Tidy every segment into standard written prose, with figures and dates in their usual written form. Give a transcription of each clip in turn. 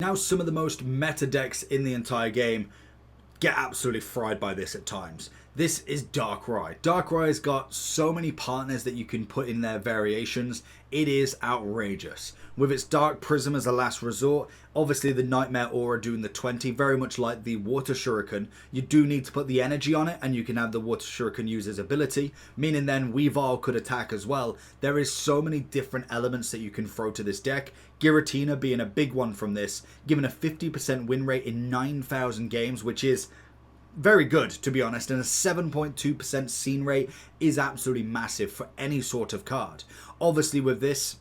Now, some of the most meta decks in the entire game get absolutely fried by this at times. This is Darkrai. Darkrai has got so many partners that you can put in their variations. It is outrageous. With its Dark Prism as a last resort, obviously the Nightmare Aura doing the 20, very much like the Water Shuriken. You do need to put the energy on it, and you can have the Water Shuriken use its ability, meaning then Weavile could attack as well. There is so many different elements that you can throw to this deck. Giratina being a big one from this, given a 50% win rate in 9,000 games, which is very good, to be honest, and a 7.2% scene rate is absolutely massive for any sort of card. Obviously with this,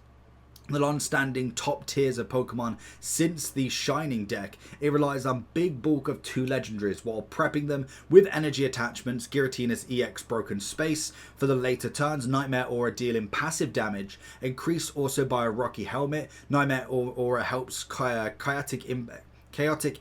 the long-standing top tiers of Pokemon since the Shining deck, it relies on big bulk of 2 legendaries while prepping them with energy attachments, Giratina's EX Broken Space for the later turns, Nightmare Aura dealing passive damage, increased also by a Rocky Helmet, Nightmare Aura helps Chaotic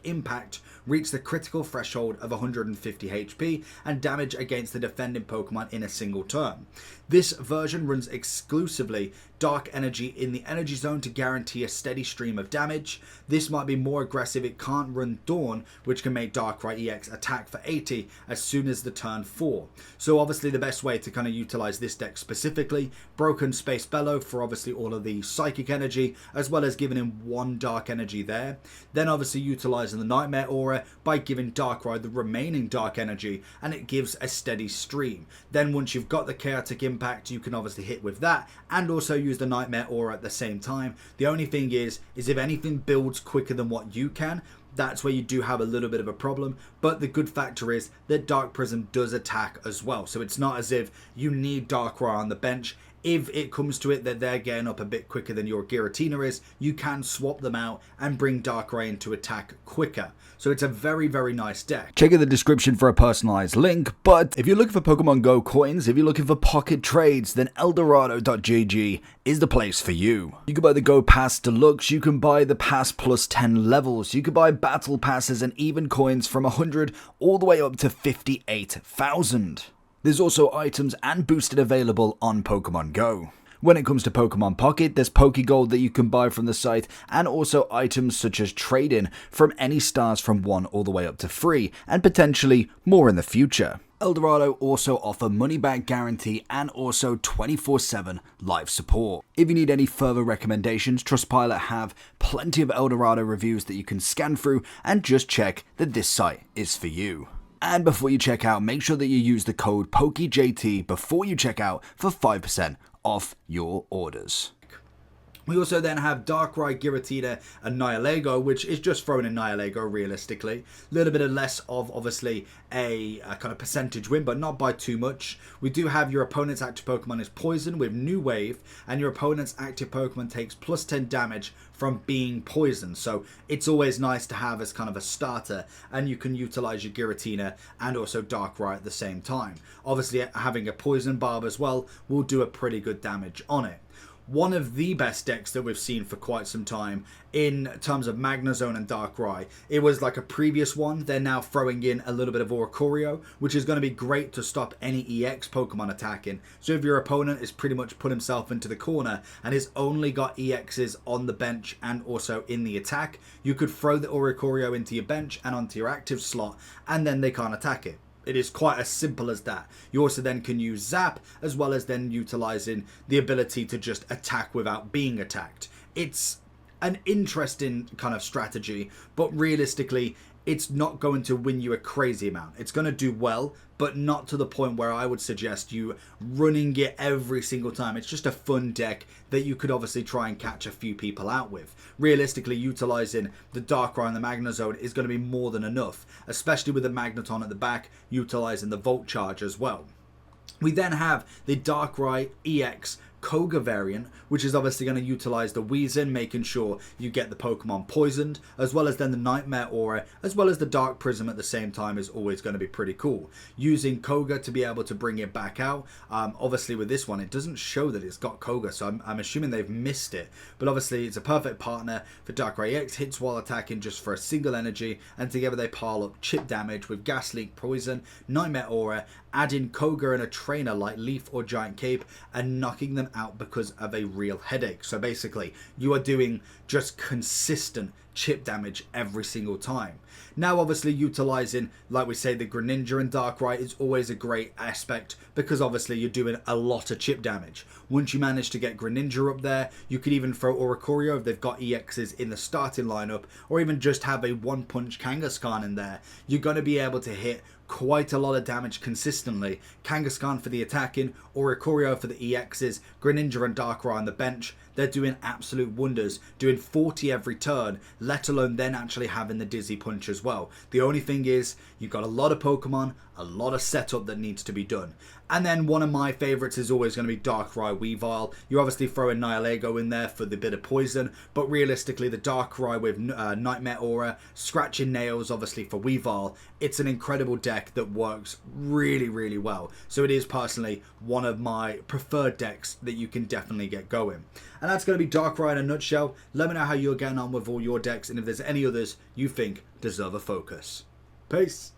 Impact reach the critical threshold of 150 HP and damage against the defending Pokemon in a single turn. This version runs exclusively Dark Energy in the Energy Zone to guarantee a steady stream of damage. This might be more aggressive. It can't run Dawn, which can make Darkrai EX attack for 80 as soon as the turn 4. So obviously the best way to kind of utilize this deck specifically, Broken Space Bellow for obviously all of the Psychic Energy, as well as giving him 1 Dark Energy there. Then obviously utilizing the Nightmare Aura by giving Darkrai the remaining Dark Energy, and it gives a steady stream. Then once you've got the Chaotic Impact, you can obviously hit with that and also use the Nightmare Aura at the same time. The only thing is if anything builds quicker than what you can, that's where you do have a little bit of a problem. But the good factor is that Dark Prism does attack as well, so it's not as if you need Darkrai on the bench. If it comes to it that they're getting up a bit quicker than your Giratina is, you can swap them out and bring Darkrai into attack quicker. So it's a very, very nice deck. Check in the description for a personalized link, but if you're looking for Pokemon Go coins, if you're looking for pocket trades, then Eldorado.gg is the place for you. You can buy the Go Pass Deluxe, you can buy the Pass plus 10 levels, you can buy Battle Passes and even coins from 100 all the way up to 58,000. There's also items and boosted available on Pokemon Go. When it comes to Pokemon Pocket, there's Pokegold that you can buy from the site, and also items such as trade-in from any stars from 1 all the way up to 3, and potentially more in the future. Eldorado also offer money back guarantee and also 24/7 live support. If you need any further recommendations, Trustpilot have plenty of Eldorado reviews that you can scan through and just check that this site is for you. And before you check out, make sure that you use the code POKEJT before you check out for 5% off your orders. We also then have Darkrai, Giratina, and Nihilego, which is just throwing in Nihilego realistically. A little bit of less of obviously a kind of percentage win, but not by too much. We do have your opponent's active Pokemon is poison with New Wave, and your opponent's active Pokemon takes plus 10 damage from being poisoned. So it's always nice to have as kind of a starter, and you can utilize your Giratina and also Darkrai at the same time. Obviously having a poison barb as well will do a pretty good damage on it. One of the best decks that we've seen for quite some time in terms of Magnezone and Darkrai. It was like a previous one. They're now throwing in a little bit of Oricorio, which is going to be great to stop any EX Pokemon attacking. So if your opponent is pretty much put himself into the corner and has only got EXs on the bench and also in the attack, you could throw the Oricorio into your bench and onto your active slot, and then they can't attack it. It is quite as simple as that. You also then can use Zap, as well as then utilizing the ability to just attack without being attacked. It's an interesting kind of strategy, but realistically, it's not going to win you a crazy amount. It's going to do well, but not to the point where I would suggest you running it every single time. It's just a fun deck that you could obviously try and catch a few people out with. Realistically, utilizing the Darkrai and the Magnezone is going to be more than enough, especially with the Magneton at the back, utilizing the Volt Charge as well. We then have the Darkrai EX Koga variant, which is obviously going to utilize the Weezing, making sure you get the Pokemon poisoned, as well as then the Nightmare Aura, as well as the Dark Prism at the same time is always going to be pretty cool. Using Koga to be able to bring it back out. Obviously with this one, it doesn't show that it's got Koga, so I'm assuming they've missed it. But obviously it's a perfect partner for Darkrai EX, hits while attacking just for a single energy, and together they pile up chip damage with Gas Leak Poison, Nightmare Aura, adding Koga and a trainer like Leaf or Giant Cape, and knocking them out because of a real headache. So basically, you are doing just consistent chip damage every single time. Now obviously utilizing, like we say, the Greninja and Darkrai is always a great aspect because obviously you're doing a lot of chip damage. Once you manage to get Greninja up there, you could even throw Oricorio if they've got EXs in the starting lineup, or even just have a one-punch Kangaskhan in there. You're going to be able to hit quite a lot of damage consistently. Kangaskhan for the attacking, Oricorio for the EXs, Greninja and Darkrai on the bench. They're doing absolute wonders, doing 40 every turn, let alone then actually having the Dizzy Punch as well. The only thing is, you've got a lot of Pokemon, a lot of setup that needs to be done. And then one of my favourites is always going to be Darkrai Weavile. You're obviously throwing Nihilego in there for the bit of poison, but realistically the Darkrai with Nightmare Aura, Scratching Nails obviously for Weavile, it's an incredible deck that works really, really well. So it is personally one of my preferred decks that you can definitely get going. And that's going to be Darkrai in a nutshell. Let me know how you're getting on with all your decks and if there's any others you think deserve a focus. Peace!